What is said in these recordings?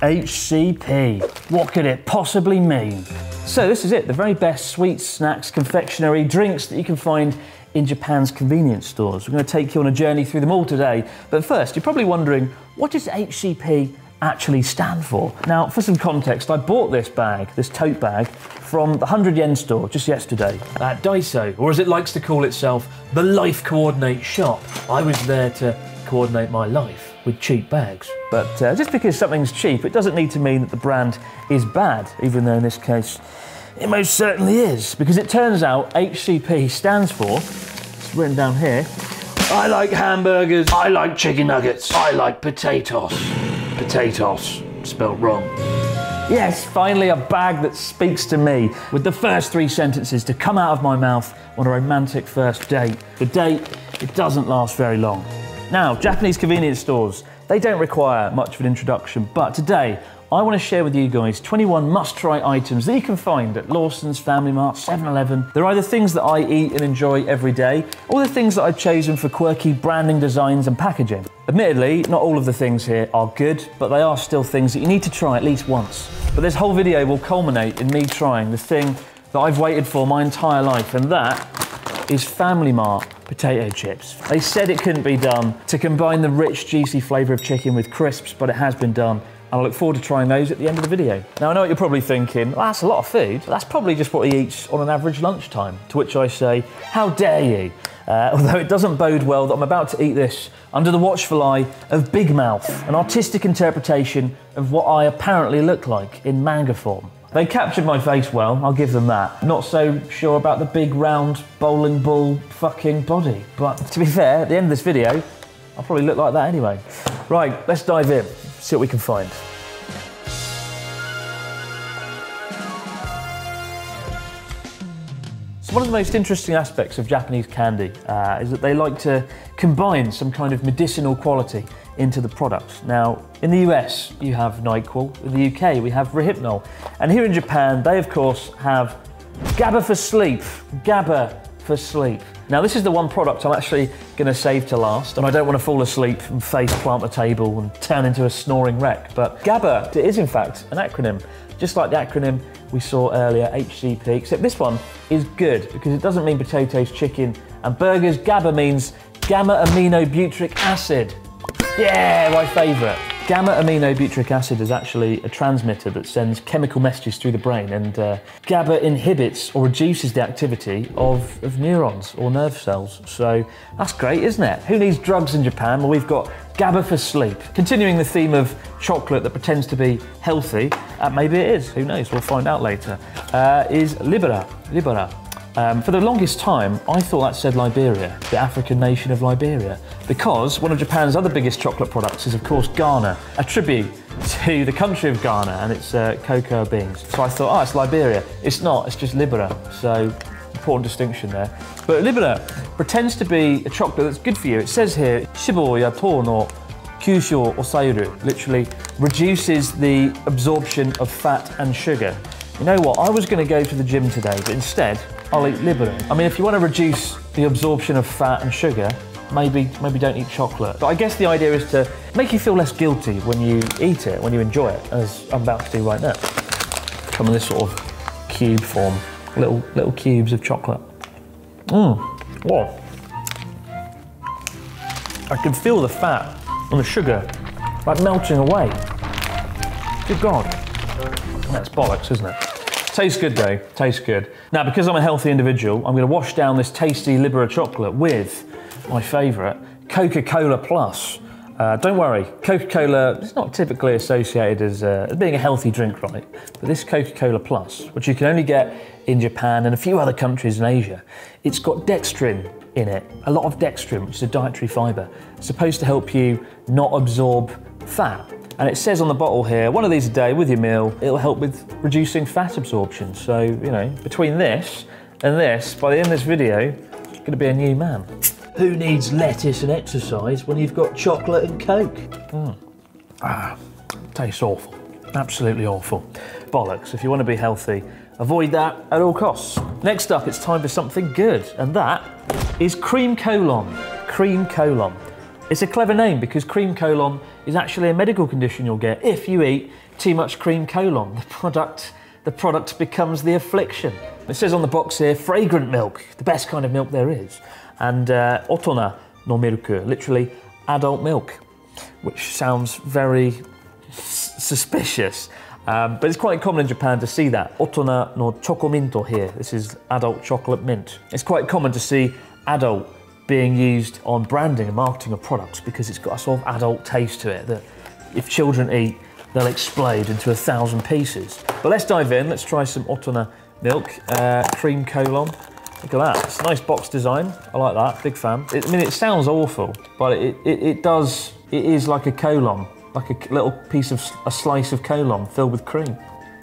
HCP, what could it possibly mean? So this is it, the very best sweets, snacks, confectionery, drinks that you can find in Japan's convenience stores. We're going to take you on a journey through them all today. But first, you're probably wondering, what does HCP actually stand for? Now, for some context, I bought this bag, this tote bag, from the 100 yen store just yesterday at Daiso, or as it likes to call itself, the Life Coordinate shop. I was there to coordinate my life with cheap bags. But just because something's cheap, it doesn't need to mean that the brand is bad, even though in this case, it most certainly is, because it turns out HCP stands for, it's written down here, I like hamburgers, I like chicken nuggets, I like potatoes. Potatoes, spelt wrong. Yes, finally a bag that speaks to me, with the first 3 sentences to come out of my mouth on a romantic first date. The date, it doesn't last very long. Now, Japanese convenience stores, they don't require much of an introduction, but today, I want to share with you guys 21 must-try items that you can find at Lawson's, Family Mart, 7-Eleven. They're either things that I eat and enjoy every day, or the things that I've chosen for quirky branding designs and packaging. Admittedly, not all of the things here are good, but they are still things that you need to try at least once. But this whole video will culminate in me trying the thing that I've waited for my entire life, and that is Family Mart potato chips. They said it couldn't be done to combine the rich, juicy flavour of chicken with crisps, but it has been done. And I look forward to trying those at the end of the video. Now, I know what you're probably thinking, well, that's a lot of food. That's probably just what he eats on an average lunchtime. To which I say, how dare you? Although it doesn't bode well that I'm about to eat this under the watchful eye of Big Mouth, an artistic interpretation of what I apparently look like in manga form. They captured my face well, I'll give them that. Not so sure about the big, round, bowling ball fucking body. But to be fair, at the end of this video, I'll probably look like that anyway. Right, let's dive in, see what we can find. So one of the most interesting aspects of Japanese candy is that they like to combine some kind of medicinal quality into the product. Now, in the US, you have NyQuil. In the UK, we have Rohypnol. And here in Japan, they of course have GABA for sleep. GABA for sleep. Now, this is the one product I'm actually going to save to last, and I don't want to fall asleep and face plant the table and turn into a snoring wreck. But GABA is in fact an acronym, just like the acronym we saw earlier, HCP, except this one is good because it doesn't mean potatoes, chicken, and burgers. GABA means gamma aminobutyric acid. Yeah, my favourite. Gamma-aminobutyric acid is actually a transmitter that sends chemical messages through the brain, and GABA inhibits or reduces the activity of neurons or nerve cells. So that's great, isn't it? Who needs drugs in Japan? Well, we've got GABA for sleep. Continuing the theme of chocolate that pretends to be healthy, maybe it is, who knows, we'll find out later, is Libera. For the longest time, I thought that said Liberia, the African nation of Liberia, because one of Japan's other biggest chocolate products is, of course, Ghana, a tribute to the country of Ghana and its cocoa beans. So I thought, oh, it's Liberia. It's not, it's just Libera. So, important distinction there. But Libera pretends to be a chocolate that's good for you. It says here, Shibo ya to no kyushu osairu, literally reduces the absorption of fat and sugar. You know what, I was going to go to the gym today, but instead, I'll eat Libera. I mean, if you want to reduce the absorption of fat and sugar, maybe don't eat chocolate. But I guess the idea is to make you feel less guilty when you eat it, when you enjoy it, as I'm about to do right now. Come in this sort of cube form, little cubes of chocolate. Whoa. I can feel the fat and the sugar like melting away. Good God. That's bollocks, isn't it? Tastes good though, tastes good. Now, because I'm a healthy individual, I'm going to wash down this tasty Libera chocolate with my favourite, Coca-Cola Plus. Don't worry, Coca-Cola is not typically associated as being a healthy drink, right? But this Coca-Cola Plus, which you can only get in Japan and a few other countries in Asia, it's got dextrin in it, a lot of dextrin, which is a dietary fibre. It's supposed to help you not absorb fat. And it says on the bottle here, one of these a day with your meal, it'll help with reducing fat absorption. So, you know, between this and this, by the end of this video, you're going to be a new man. Who needs lettuce and exercise when you've got chocolate and Coke? Tastes awful. Absolutely awful. Bollocks. If you want to be healthy, avoid that at all costs. Next up, it's time for something good, and that is cream colon. Cream colon. It's a clever name because cream colon is actually a medical condition you'll get if you eat too much cream colon. The product becomes the affliction. It says on the box here, fragrant milk, the best kind of milk there is. And otona no milku, literally adult milk, which sounds very suspicious. But it's quite common in Japan to see that. Otona no chocominto here. This is adult chocolate mint. It's quite common to see adult being used on branding and marketing of products because it's got a sort of adult taste to it that if children eat, they'll explode into 1,000 pieces. But let's dive in. Let's try some Otona milk, cream colon. Look at that. It's a nice box design. I like that. Big fan. I mean, it sounds awful, but it is like a colon, like a little piece of a slice of colon filled with cream.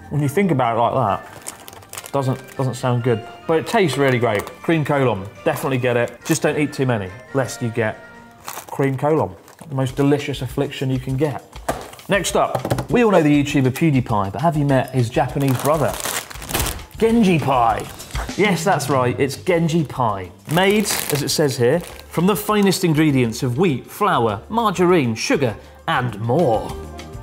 When you think about it like that, doesn't sound good, but it tastes really great. Cream colon, definitely get it. Just don't eat too many, lest you get cream colon, the most delicious affliction you can get. Next up, we all know the YouTuber PewDiePie, but have you met his Japanese brother? Genji pie. Yes, that's right, it's Genji pie. Made, as it says here, from the finest ingredients of wheat, flour, margarine, sugar, and more.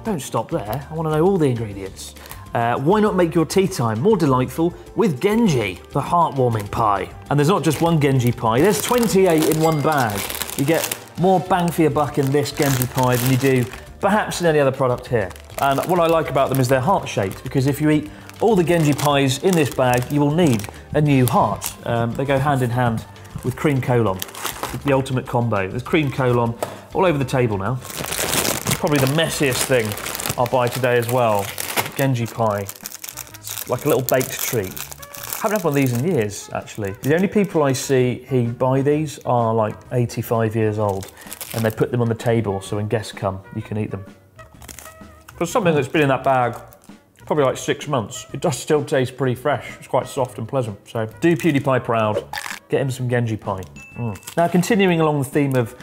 Don't stop there, I want to know all the ingredients. Why not make your tea time more delightful with Genji, the heartwarming pie? And there's not just one Genji pie, there's 28 in one bag. You get more bang for your buck in this Genji pie than you do perhaps in any other product here. And what I like about them is they're heart-shaped, because if you eat all the Genji pies in this bag, you will need a new heart. They go hand in hand with cream colon, the ultimate combo. There's cream colon all over the table now. Probably the messiest thing I'll buy today as well. Genji pie. It's like a little baked treat. I haven't had one of these in years, actually. The only people I see who buy these are like 85 years old, and they put them on the table so when guests come, you can eat them. For something that's been in that bag probably like 6 months, it does still taste pretty fresh. It's quite soft and pleasant. So do PewDiePie proud. Get him some Genji pie. Now, continuing along the theme of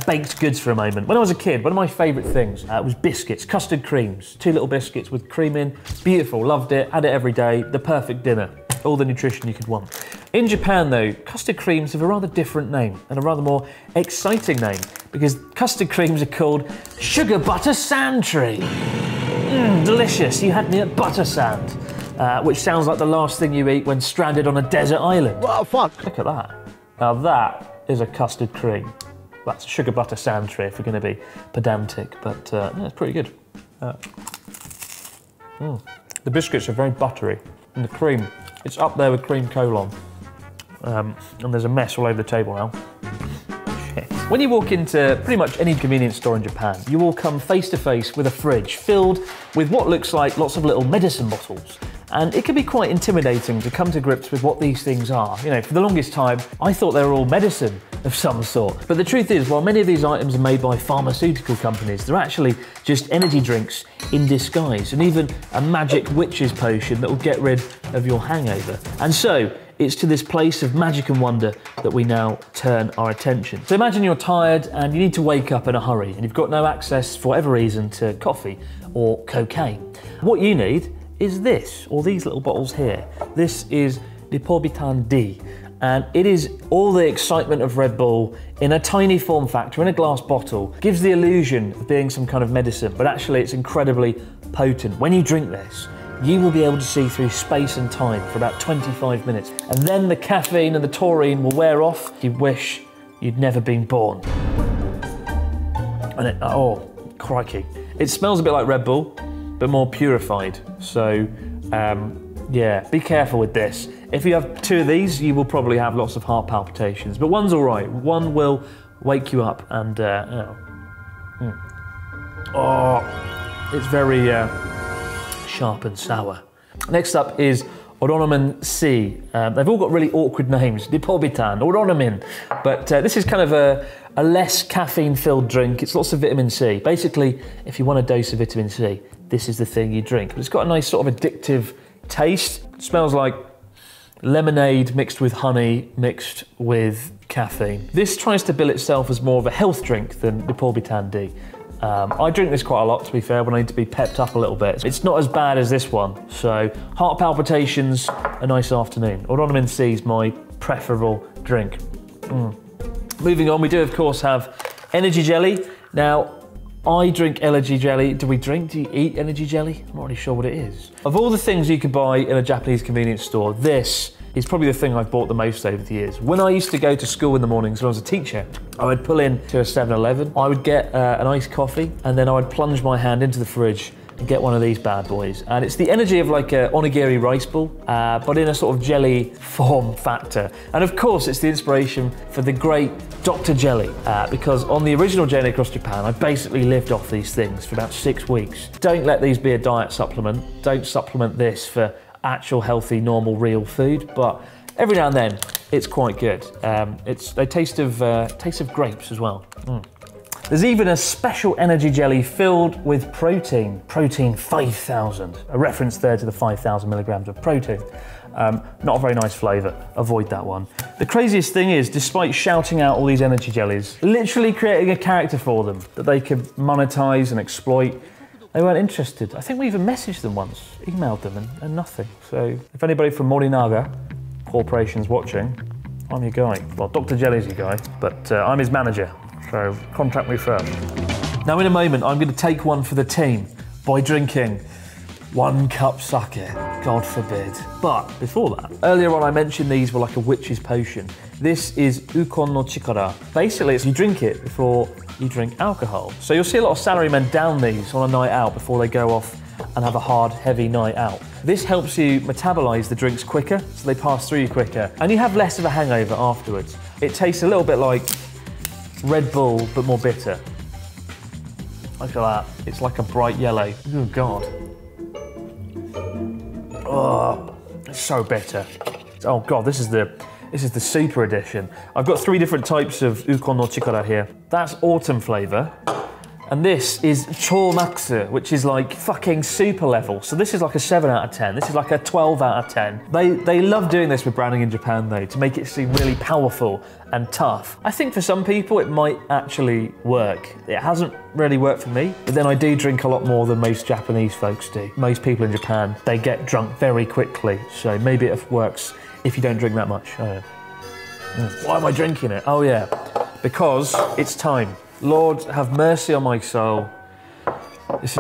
baked goods for a moment. When I was a kid, one of my favourite things was biscuits, custard creams. 2 little biscuits with cream in. Beautiful, loved it, had it every day. The perfect dinner. All the nutrition you could want. In Japan though, custard creams have a rather different name and a rather more exciting name, because custard creams are called sugar butter sand tree. Delicious, you had me at butter sand, which sounds like the last thing you eat when stranded on a desert island. What fuck? Look at that. Now that is a custard cream. That's sugar butter sand tree if we're going to be pedantic, but yeah, it's pretty good. The biscuits are very buttery, and the cream, it's up there with cream colon. And there's a mess all over the table now. Shit. When you walk into pretty much any convenience store in Japan, you will come face to face with a fridge filled with what looks like lots of little medicine bottles. And it can be quite intimidating to come to grips with what these things are. You know, for the longest time, I thought they were all medicine of some sort. But the truth is, while many of these items are made by pharmaceutical companies, they're actually just energy drinks in disguise, and even a magic witch's potion that will get rid of your hangover. And so, it's to this place of magic and wonder that we now turn our attention. So imagine you're tired and you need to wake up in a hurry, and you've got no access, for whatever reason, to coffee or cocaine. What you need is this, or these little bottles here. This is Lipobitan D, and it is all the excitement of Red Bull in a tiny form factor, in a glass bottle. Gives the illusion of being some kind of medicine, but actually it's incredibly potent. When you drink this, you will be able to see through space and time for about 25 minutes, and then the caffeine and the taurine will wear off. You wish you'd never been born. And oh, crikey. It smells a bit like Red Bull, but more purified. So, yeah, be careful with this. If you have 2 of these, you will probably have lots of heart palpitations, but one's all right. One will wake you up, and oh, it's very sharp and sour. Next up is Oronomin C. They've all got really awkward names. Lipobitan, Oronomin. But this is kind of a less caffeine-filled drink. It's lots of vitamin C. Basically, if you want a dose of vitamin C, this is the thing you drink. But it's got a nice sort of addictive taste. It smells like lemonade mixed with honey, mixed with caffeine. This tries to bill itself as more of a health drink than Lipobitan D. I drink this quite a lot, to be fair, when I need to be pepped up a little bit. It's not as bad as this one, so heart palpitations, a nice afternoon. Oronomin C is my preferable drink. Moving on, we do of course have Energy jelly. Now, I drink energy jelly. Do you eat energy jelly? I'm not really sure what it is. Of all the things you could buy in a Japanese convenience store, this is probably the thing I've bought the most over the years. When I used to go to school in the mornings when I was a teacher, I would pull in to a 7-Eleven, I would get an iced coffee, and then I would plunge my hand into the fridge and get one of these bad boys. And it's the energy of like a onigiri rice ball, but in a sort of jelly form factor. And of course, it's the inspiration for the great Dr. Jelly, because on the original Journey Across Japan, I basically lived off these things for about 6 weeks. Don't let these be a diet supplement. Don't supplement this for actual healthy, normal, real food, but every now and then, it's quite good. They taste of grapes as well. There's even a special energy jelly filled with protein 5,000. A reference there to the 5,000 milligrams of protein. Not a very nice flavour, avoid that one. The craziest thing is, despite shouting out all these energy jellies, literally creating a character for them that they could monetize and exploit, they weren't interested. I think we even messaged them once, emailed them, and nothing. So if anybody from Morinaga Corporation's watching, I'm your guy. Well, Dr. Jelly's your guy, but I'm his manager. So contact me first. Now in a moment, I'm going to take one for the team by drinking 1 cup sake, God forbid. But before that, earlier on I mentioned these were like a witch's potion. This is Ukon no Chikara. Basically, it's you drink it before you drink alcohol. So you'll see a lot of salarymen down these on a night out before they go off and have a hard, heavy night out. This helps you metabolize the drinks quicker, so they pass through you quicker, and you have less of a hangover afterwards. It tastes a little bit like Red Bull, but more bitter. Look at that. It's like a bright yellow. Oh, God. Oh, it's so bitter. Oh, God, this is the super edition. I've got 3 different types of Ukon no Chikara here. That's autumn flavour. And this is Chomatsu, which is like fucking super level. So this is like a 7 out of 10. This is like a 12 out of 10. They love doing this with branding in Japan though, to make it seem really powerful and tough. I think for some people it might actually work. It hasn't really worked for me, but then I do drink a lot more than most Japanese folks do. Most people in Japan, they get drunk very quickly. So maybe it works if you don't drink that much. Why am I drinking it? Oh yeah, because it's time. Lord, have mercy on my soul. This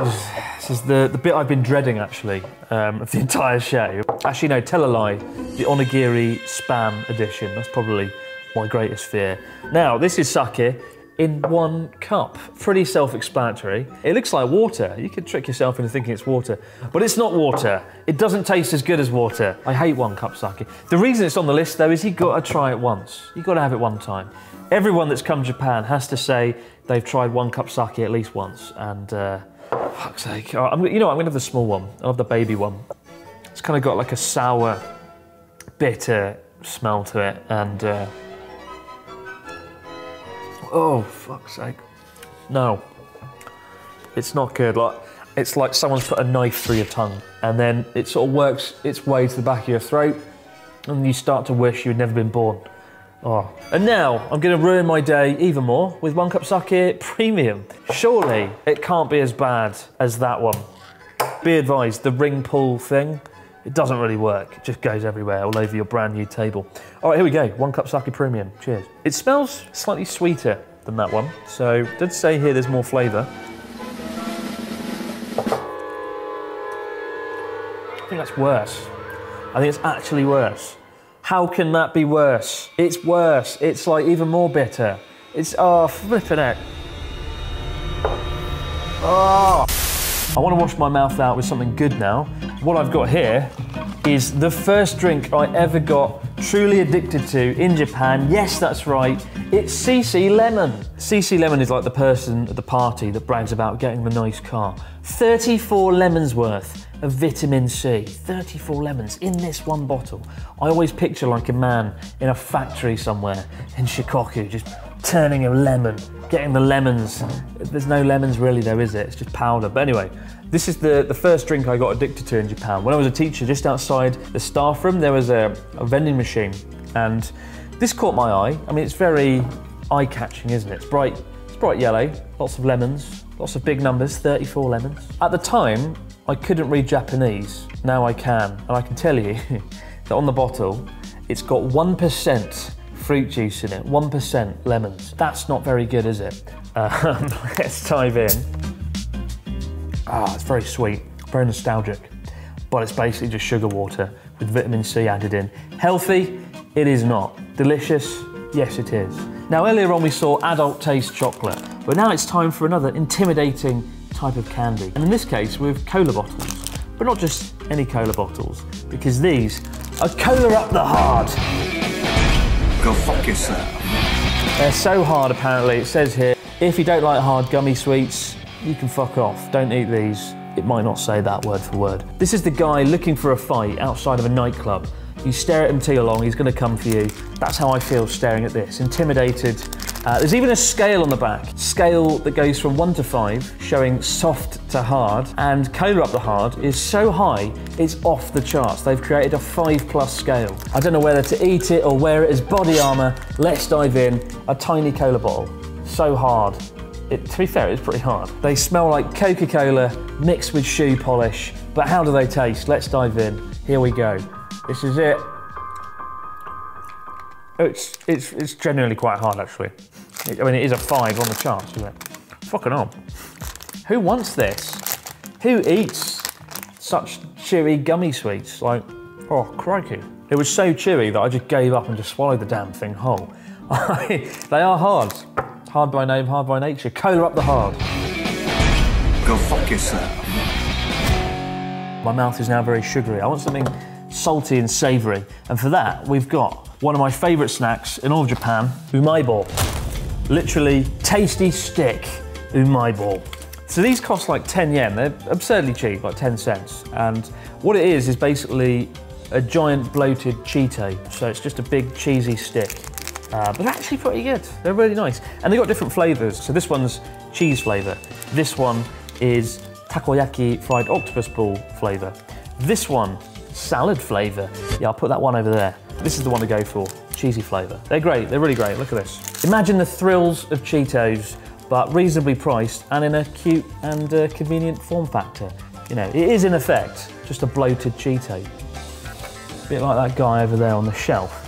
is the bit I've been dreading, actually, of the entire show. Actually, no, tell a lie. The onigiri spam edition. That's probably my greatest fear. Now, this is sake in 1 cup. Pretty self-explanatory. It looks like water. You could trick yourself into thinking it's water, but it's not water. It doesn't taste as good as water. I hate 1 cup sake. The reason it's on the list, though, is you've got to try it once. You've got to have it one time. Everyone that's come to Japan has to say they've tried 1 cup sake at least once, and fuck's sake. I'm going to have the small one. I'll have the baby one. It's kind of got like a sour, bitter smell to it, and oh, fuck's sake. No, it's not good. It's like someone's put a knife through your tongue, and then it sort of works its way to the back of your throat, and you start to wish you'd never been born. Oh. And now I'm going to ruin my day even more with 1 cup sake premium. Surely it can't be as bad as that one. Be advised, the ring pull thing, it doesn't really work. It just goes everywhere, all over your brand new table. All right, here we go. 1 cup sake premium. Cheers. It smells slightly sweeter than that one. So it did say here there's more flavour. I think that's worse. I think it's actually worse. How can that be worse? It's worse. It's like even more bitter. It's, oh, flipping it. Oh. I want to wash my mouth out with something good now. What I've got here is the first drink I ever got truly addicted to in Japan. Yes, that's right. It's CC Lemon. CC Lemon is like the person at the party that brags about getting the nice car. 34 lemons worth of vitamin C. 34 lemons in this one bottle. I always picture like a man in a factory somewhere in Shikoku, just turning a lemon, getting the lemons. There's no lemons really though, is it? It's just powder. But anyway, this is the first drink I got addicted to in Japan. When I was a teacher, just outside the staff room, there was a vending machine, and this caught my eye. I mean, it's very eye-catching, isn't it? It's bright yellow, lots of lemons, lots of big numbers, 34 lemons. At the time, I couldn't read Japanese. Now I can, and I can tell you that on the bottle, it's got 1% fruit juice in it, 1% lemons. That's not very good, is it? Let's dive in. Ah, it's very sweet, very nostalgic, but it's basically just sugar water with vitamin C added in. Healthy? It is not. Delicious? Yes, it is. Now, earlier on we saw adult taste chocolate, but now it's time for another intimidating type of candy. And in this case, with cola bottles, but not just any cola bottles, because these are Cola Up the Hard. Go fuck yourself. They're so hard, apparently. It says here, if you don't like hard gummy sweets, you can fuck off. Don't eat these. It might not say that word for word. This is the guy looking for a fight outside of a nightclub. You stare at him too long, he's going to come for you. That's how I feel staring at this. Intimidated. There's even a scale on the back. Scale that goes from 1 to 5, showing soft to hard. And Cola Up the Hard is so high, it's off the charts. They've created a 5+ scale. I don't know whether to eat it or wear it as body armour. Let's dive in. A tiny cola bottle. So hard. To be fair, it's pretty hard. They smell like Coca-Cola mixed with shoe polish. But how do they taste? Let's dive in. Here we go. This is it. It's genuinely quite hard, actually. I mean, it is a 5 on the charts, isn't it? Fucking on. Who wants this? Who eats such chewy gummy sweets? Like, oh, crikey. It was so chewy that I just gave up and just swallowed the damn thing whole. They are hard. Hard by name, hard by nature. Cola Up the Hard. Go fuck yourself. My mouth is now very sugary. I want something salty and savoury. And for that, we've got one of my favourite snacks in all of Japan, umaibo. Literally, tasty stick umaibo. So these cost like 10 yen. They're absurdly cheap, like 10 cents. And what it is basically a giant bloated Cheeto. So it's just a big cheesy stick. But they're actually pretty good. They're really nice. And they've got different flavours. So this one's cheese flavour. This one is takoyaki fried octopus ball flavour. This one, salad flavour. Yeah, I'll put that one over there. This is the one to go for, cheesy flavour. They're great, they're really great, look at this. Imagine the thrills of Cheetos, but reasonably priced and in a cute and convenient form factor. You know, it is in effect just a bloated Cheeto. A bit like that guy over there on the shelf.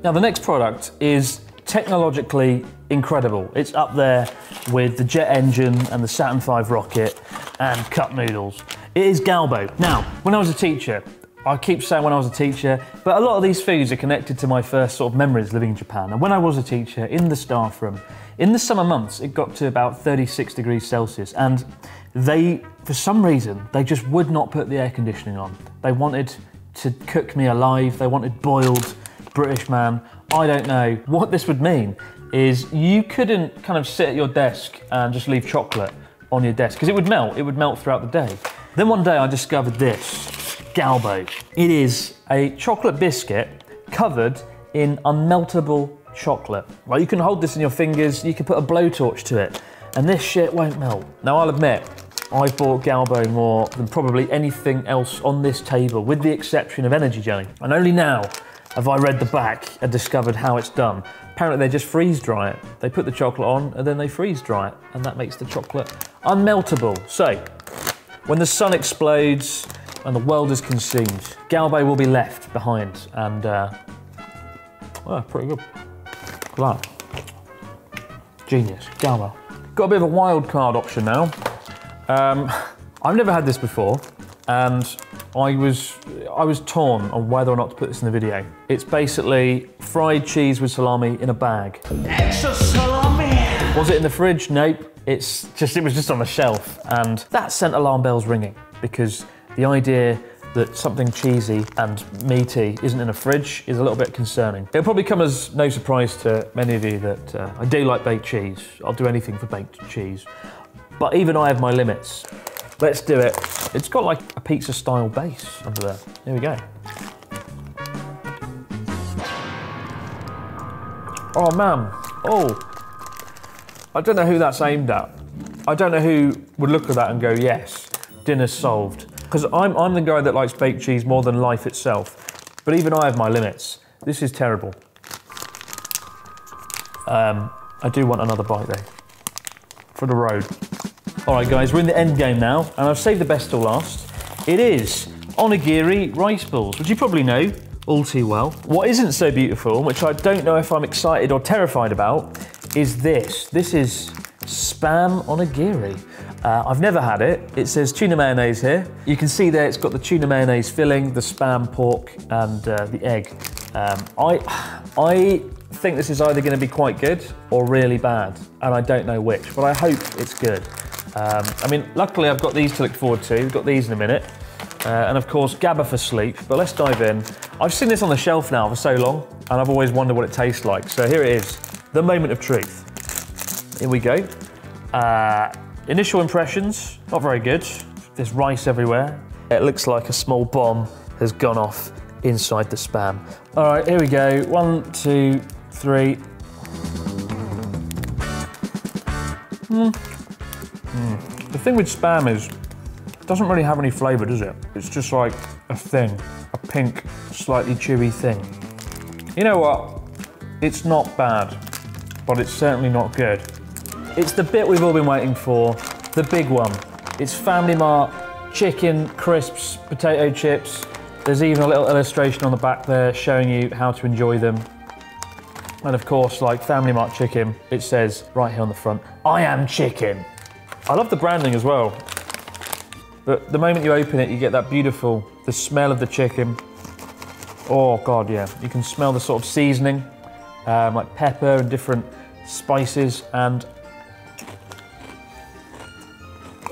Now the next product is technologically incredible. It's up there with the jet engine and the Saturn V rocket and cup noodles. It is Galbo. Now, when I was a teacher, I keep saying when I was a teacher, but a lot of these foods are connected to my first sort of memories living in Japan. And when I was a teacher, in the staff room, in the summer months, it got to about 36 degrees Celsius. And they, for some reason, they just would not put the air conditioning on. They wanted to cook me alive. They wanted boiled British man. I don't know. What this would mean is you couldn't kind of sit at your desk and just leave chocolate on your desk because it would melt throughout the day. Then one day I discovered this, Galbo. It is a chocolate biscuit covered in unmeltable chocolate. Like you can hold this in your fingers, you can put a blowtorch to it, and this shit won't melt. Now I'll admit, I've bought Galbo more than probably anything else on this table, with the exception of energy jelly. And only now have I read the back and discovered how it's done. Apparently they just freeze dry it. They put the chocolate on and then they freeze dry it, and that makes the chocolate unmeltable. So, when the sun explodes and the world is consumed, Galbo will be left behind, and well, pretty good. Look at that. Genius, Galbo. Got a bit of a wild card option now. I've never had this before, and I was torn on whether or not to put this in the video. It's basically fried cheese with salami in a bag. Extra salami! Was it in the fridge? Nope. It was just on the shelf, and that sent alarm bells ringing, because the idea that something cheesy and meaty isn't in a fridge is a little bit concerning. It'll probably come as no surprise to many of you that I do like baked cheese. I'll do anything for baked cheese. But even I have my limits. Let's do it. It's got like a pizza style base under there. Here we go. Oh man, oh. I don't know who that's aimed at. I don't know who would look at that and go, yes, dinner's solved. Because I'm the guy that likes baked cheese more than life itself. But even I have my limits. This is terrible. I do want another bite though. For the road. All right guys, we're in the end game now, and I've saved the best till last. It is onigiri rice balls, which you probably know all too well. What isn't so beautiful, which I don't know if I'm excited or terrified about, is this. This is Spam onigiri. I've never had it. It says tuna mayonnaise here. You can see there it's got the tuna mayonnaise filling, the Spam pork, and the egg. I think this is either going to be quite good or really bad, and I don't know which, but I hope it's good. I mean, luckily I've got these to look forward to. We've got these in a minute. And of course, GABA for sleep, but let's dive in. I've seen this on the shelf now for so long, and I've always wondered what it tastes like. So here it is, the moment of truth. Here we go. Initial impressions, not very good. There's rice everywhere. It looks like a small bomb has gone off inside the Spam. All right, here we go. 1, 2, 3. The thing with Spam is, it doesn't really have any flavour, does it? It's just like a thing, a pink, slightly chewy thing. You know what? It's not bad, but it's certainly not good. It's the bit we've all been waiting for, the big one. It's Family Mart chicken crisps, potato chips. There's even a little illustration on the back there showing you how to enjoy them. And of course, like Family Mart chicken, it says right here on the front, I am chicken. I love the branding as well. But the moment you open it, you get that beautiful, the smell of the chicken. Oh God, yeah. You can smell the sort of seasoning, like pepper and different spices, and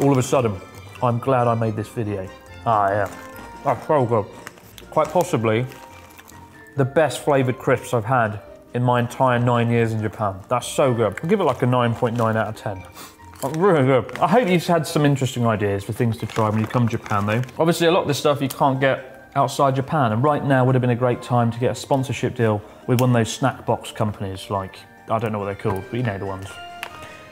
all of a sudden, I'm glad I made this video. Ah, yeah. That's so good. Quite possibly the best flavoured crisps I've had in my entire 9 years in Japan. That's so good. I'll give it like a 9.9 out of 10. That's really good. I hope you've had some interesting ideas for things to try when you come to Japan though. Obviously a lot of this stuff you can't get outside Japan, and right now would have been a great time to get a sponsorship deal with one of those snack box companies, like, I don't know what they're called, but you know the ones.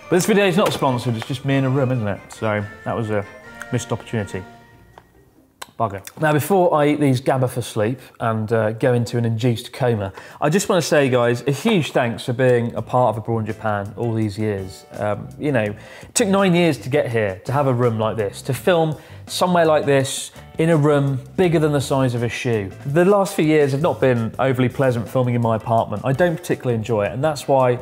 But this video is not sponsored, it's just me in a room, isn't it? So that was a missed opportunity. Bugger. Now, before I eat these GABA for sleep and go into an induced coma, I just want to say, guys, a huge thanks for being a part of Abroad in Japan all these years. You know, it took 9 years to get here, to have a room like this, to film somewhere like this in a room bigger than the size of a shoe. The last few years have not been overly pleasant filming in my apartment. I don't particularly enjoy it, and that's why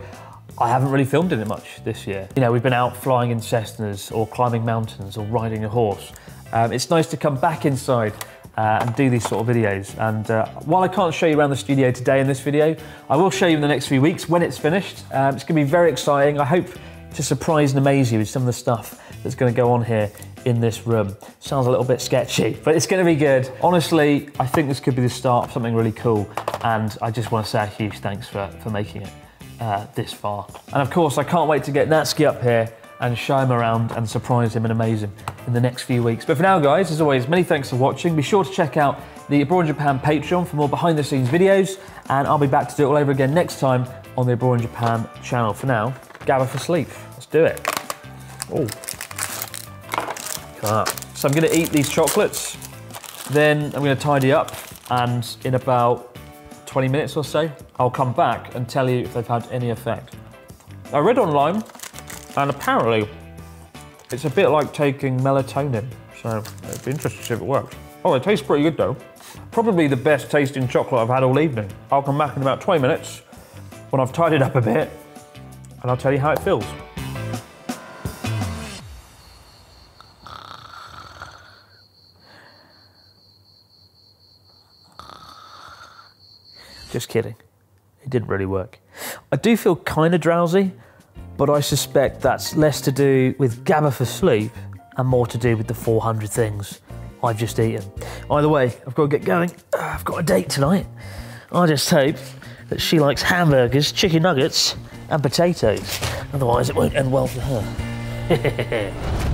I haven't really filmed in it much this year. You know, we've been out flying in Cessnas or climbing mountains or riding a horse. It's nice to come back inside and do these sort of videos. And while I can't show you around the studio today in this video, I will show you in the next few weeks when it's finished. It's gonna be very exciting. I hope to surprise and amaze you with some of the stuff that's gonna go on here in this room. Sounds a little bit sketchy, but it's gonna be good. Honestly, I think this could be the start of something really cool. And I just wanna say a huge thanks for making it this far. And of course, I can't wait to get Natsuki up here and show him around and surprise him and amaze him in the next few weeks. But for now, guys, as always, many thanks for watching. Be sure to check out the Abroad in Japan Patreon for more behind the scenes videos, and I'll be back to do it all over again next time on the Abroad in Japan channel. For now, GABA for sleep. Let's do it. Oh. So I'm gonna eat these chocolates, then I'm gonna tidy up, and in about 20 minutes or so, I'll come back and tell you if they've had any effect. I read online, and apparently, it's a bit like taking melatonin, so it'd be interesting to see if it works. Oh, it tastes pretty good though. Probably the best tasting chocolate I've had all evening. I'll come back in about 20 minutes when I've tidied up a bit, and I'll tell you how it feels. Just kidding, it didn't really work. I do feel kind of drowsy, but I suspect that's less to do with GABA for sleep and more to do with the 400 things I've just eaten. Either way, I've got to get going. I've got a date tonight. I just hope that she likes hamburgers, chicken nuggets and potatoes. Otherwise it won't end well for her.